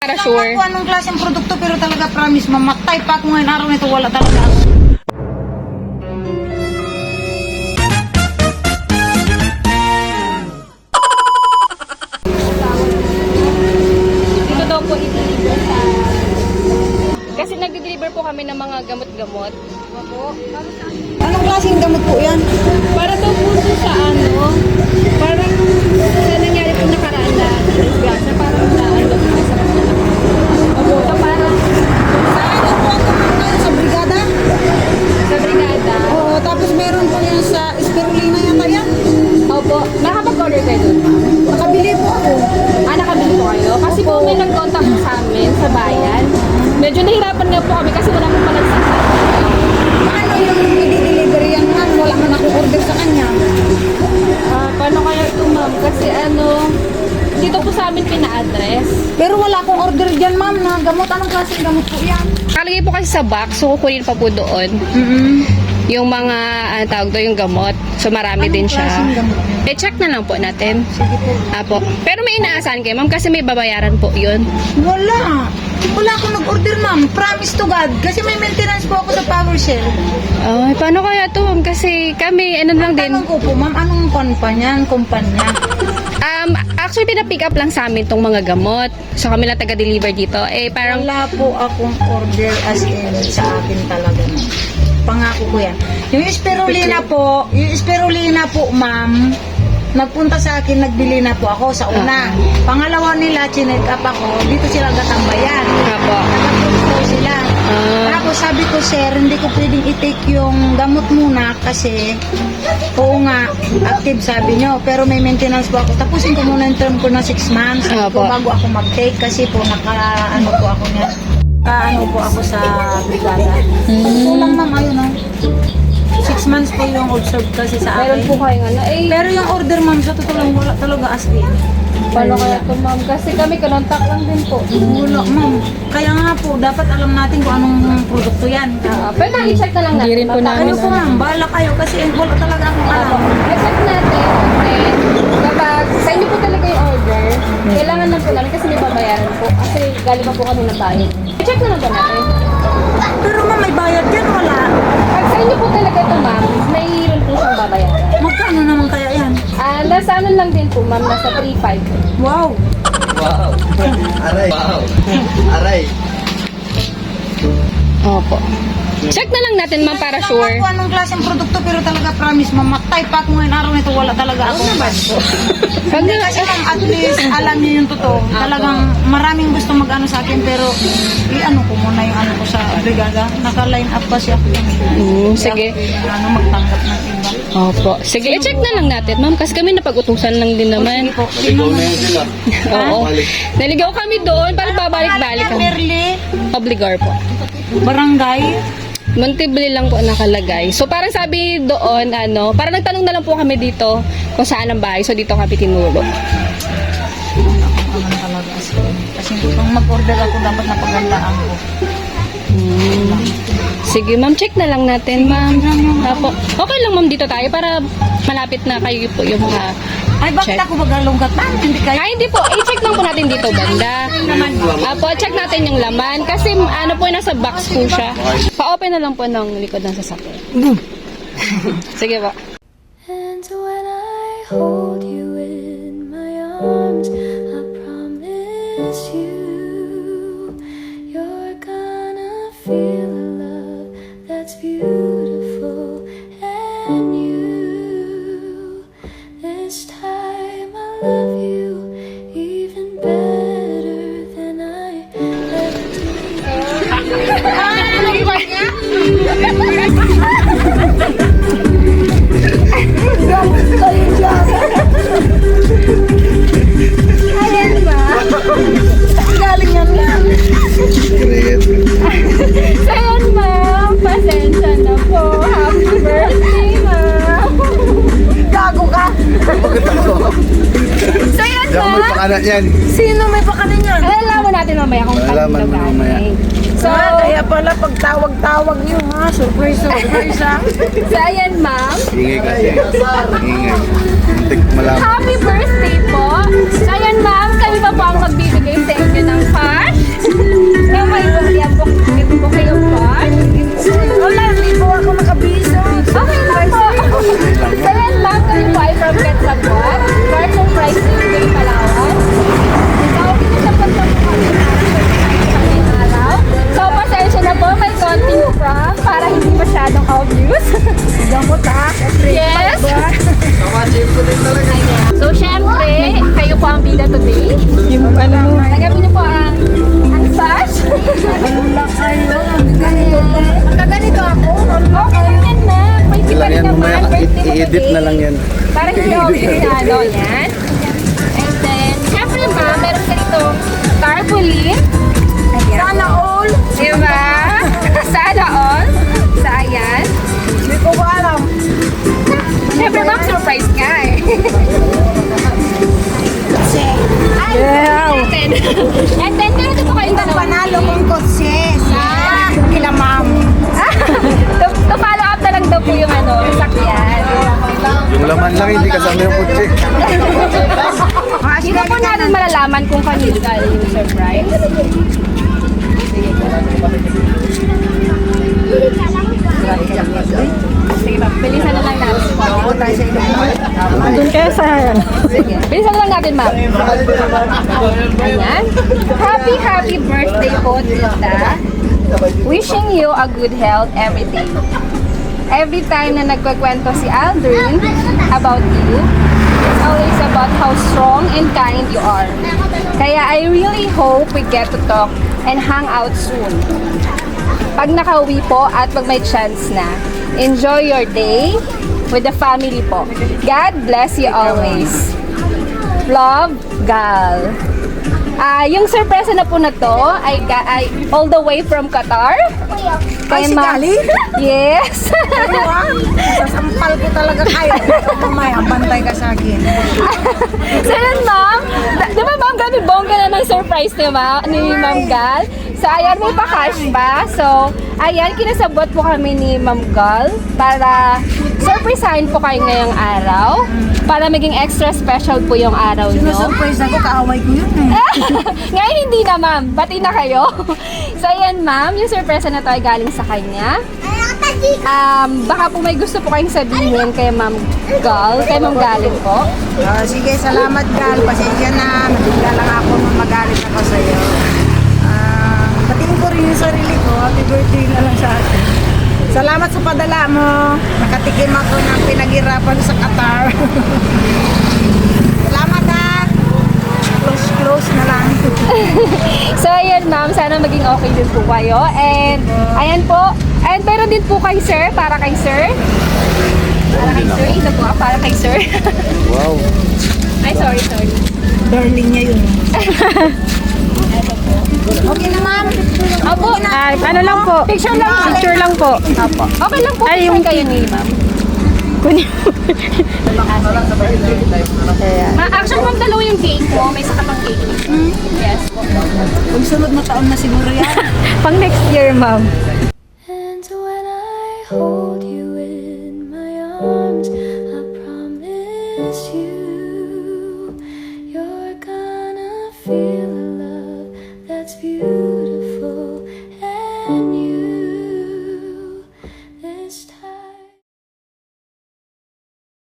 Para sure. Kung anong klaseng produkto, pero talaga promise, mamatay pa ako ngayon araw nito, wala talaga ako. Dito daw po i-deliver sa... Kasi nag-deliver po kami ng mga gamot-gamot. Anong klaseng gamot po yan? Para daw po sa ano, parang sa nangyari po nakaraan na disgrasya, parang na ano po sa Opo, so parang Sa brigada? sa brigada. Oo, tapos meron po yan sa spirulina yata yan. Opo, nakapag-order kayo doon? Nakabili po ako. Nakabili po kayo? Kasi po may nag-contact sa amin sa bayan. Medyo nahirapan nga po kami kasi wala po pa nagsasabi. Paano yung i-deliver yan, ma'am? Wala man ako order sa kanya. Paano kaya ito, ma'am? Kasi ano, dito po sa amin pina-address. Pero wala akong order dyan, ma'am, na gamot. Anong klaseng gamot po yan? Nakalagay po kasi sa box, so kukunin pa po doon. Yung mga, tawag doon, yung gamot. So marami din siya. klaseng gamot? I-check na lang po natin. Sige po. Apo. Pero may inaasahan kayo, ma'am, kasi may babayaran po yun. Wala. Wala akong nag-order, ma'am. Promise to God. Kasi may maintenance po ako sa power cell. Ay, paano kaya to, ma'am? Kasi kami, ano lang din. Tanong ko po, ma'am, anong kumpanya? Actually, pina-pick up lang sa amin tong mga gamot. So kami lang taga-deliver dito. Eh, parang, Wala po akong order as in sa akin talaga, ma'am. Pangako ko yan. Yung spirulina po, ma'am, nagpunta sa akin, nagbili na po ako sa una. Pangalawa nila, chinek up ako, dito sila gatambayan. apo. Nag-approve sila. Tapos sabi ko, sir, hindi ko pwedeng i-take yung gamot muna kasi, oo nga, active sabi nyo, pero may maintenance po ako. Tapusin ko muna yung term ko na 6 months Apo. bago ako mag-take kasi po naka-ano po ako niya. Kaano po ako sa brigada. So lang, ma'am, ayun o. 6 months po yung observed kasi sa Meron akin. po kayong ano. Eh, Pero yung order, ma'am, sa totoo lang, wala talaga as in. paano kaya to, ma'am? Kasi kami, kinontak lang din po. Wala, ma'am. Kaya nga po, dapat alam natin kung anong produkto yan. Pero i-check na lang natin. Hindi rin po Kontakin Ano mo po, ma'am, bahala kayo kasi wala talaga akong alam. I-check natin. And kapag sa inyo po talaga yung order, kailangan lang po namin kasi may babayaran po. Kasi galing pa po kami ng bayan. I-check na lang ba natin? Pero ma'am, may bayad yan, wala. Pag sa inyo po talaga ito, ma'am, may rin po siyang babayaran. Magkano naman kaya yan? Nasa ano lang din po, ma'am, nasa 3.5. Wow. Wow. Aray. Wow. Aray. Opo. Check na lang natin, ma'am, para sure. Kung anong klaseng produkto, pero talaga promise, mamatay pa ako ngayon araw nito, wala talaga ako naman po. Hindi kasi ma'am, at least alam niyo yung totoo. Talagang maraming gusto mag-ano sa akin, pero i-ano ko muna yung ano ko sa brigada. Naka-line up kasi ako yan. Sige. Ano, magtanggap ng iba. Opo. Sige, i-check na lang natin, ma'am, kasi kami napag-utusan lang din naman. Sige po. Naligaw na yan sila. Oo. Naligaw kami doon para babalik-balik kami. Merly, Obligor po. barangay. Montebello lang po nakalagay. So parang sabi doon, ano, parang nagtanong na lang po kami dito kung saan ang bahay. So dito kami tinuro. Ano talaga as in. Kasi kung mag-order ako, dapat napagandaan ko. Sige, ma'am, check na lang natin, ma'am. Apo. Okay lang, ma'am, dito tayo para malapit na kayo po yung mga Ay, bakit check. ako magalungkat? Hindi kayo. Ay, hindi po. I-check lang po natin dito, banda. Apo, check natin yung laman. Kasi ano po, nasa box po siya. Pa-open na lang po ng likod ng sasakyan. Sige po. And when I hold you in my arms, I promise you, you're gonna feel a love that's beautiful and you. This time I love you even better than I ever did. Galing yan lang. So yun, ma'am. Pasensya na po. Happy birthday, ma'am. Gago ka. So yun, Diyan mo ma'am. pakanan yan. Sino may pakanan yan? Alalaman natin mamaya kung Malalaman kanino mo mamaya. galing. So, Kaya pala pag tawag-tawag niyo ha, surprise ha. so ayan, ma'am. Ingay kasi. Ingay. Muntik malaman. Happy birthday po. So ayan, ma'am. Kami pa po ang magbibigay sa inyo ng cash. surprise nga eh. Yeah. And then, meron din po kayong dalawa. Panalo kong kotse sa kila ma'am. To follow up na lang daw po yung sakyan. Yung laman lang, hindi kasama yung kutsi. Hindi na po natin malalaman kung kanino galing yung surprise. Sige ba, bilisan na lang natin. Doon kayo sa... Sige, bilisan na lang natin, ma'am. Ayan. Happy birthday po, tita. Wishing you a good health every day. Every time na nagkwento si Aldrin about you, it's always about how strong and kind you are. Kaya I really hope we get to talk and hang out soon. Pag nakauwi po at pag may chance na, enjoy your day with the family po. God bless you always. Love, Gal. Yung surprise na po na to ay all the way from Qatar. Ay, si Gali? Yes. Sasampal ko talaga kayo. Mamaya, bantay ka sa akin. So yun, ma'am. Di ba, ma'am, grabe bongga na ng surprise ni Ma'am Gal. So, ayan, may pa-cash pa. So, ayan, kinasabot po kami ni Ma'am Gal para surprisein po kayo ngayong araw. Para maging extra special po yung araw nyo. Sinusurprise ako, kaaway ko yun eh. Ngayon hindi na, ma'am. Bati na kayo. So, ayan, ma'am. Yung surprise na to ay galing sa kanya. Baka po may gusto po kayong sabihin kay Ma'am Gal. Kay Ma'am Galin po. Sige, salamat Gal. Pasensya na. Nabigla lang ako nung magalit ako sa'yo. Patingin ko rin yung sarili ko. Happy birthday na lang sa akin. Salamat sa padala mo. Nakatikim ako ng pinaghirapan sa Qatar. Salamat ha. Close na lang. So, ayan, ma'am. Sana maging okay din po kayo. And, ayan po. And, meron din po kay sir. Para kay sir. Para kay sir. Ito po. Para kay sir. Wow. Ay, sorry. Darling niya yun. Okay na ma'am. Opo. Ano lang po? Picture lang. Picture lang po. Opo. Okay lang po. Ay, Picture yung- kayo ni ma'am. Actually, ma'am, dalawa yung cake mo. May isa ka pang cake. Yes po. Pag sunod na taon na siguro yan. Pang next year, ma'am. And when I hold you in my arms, I promise you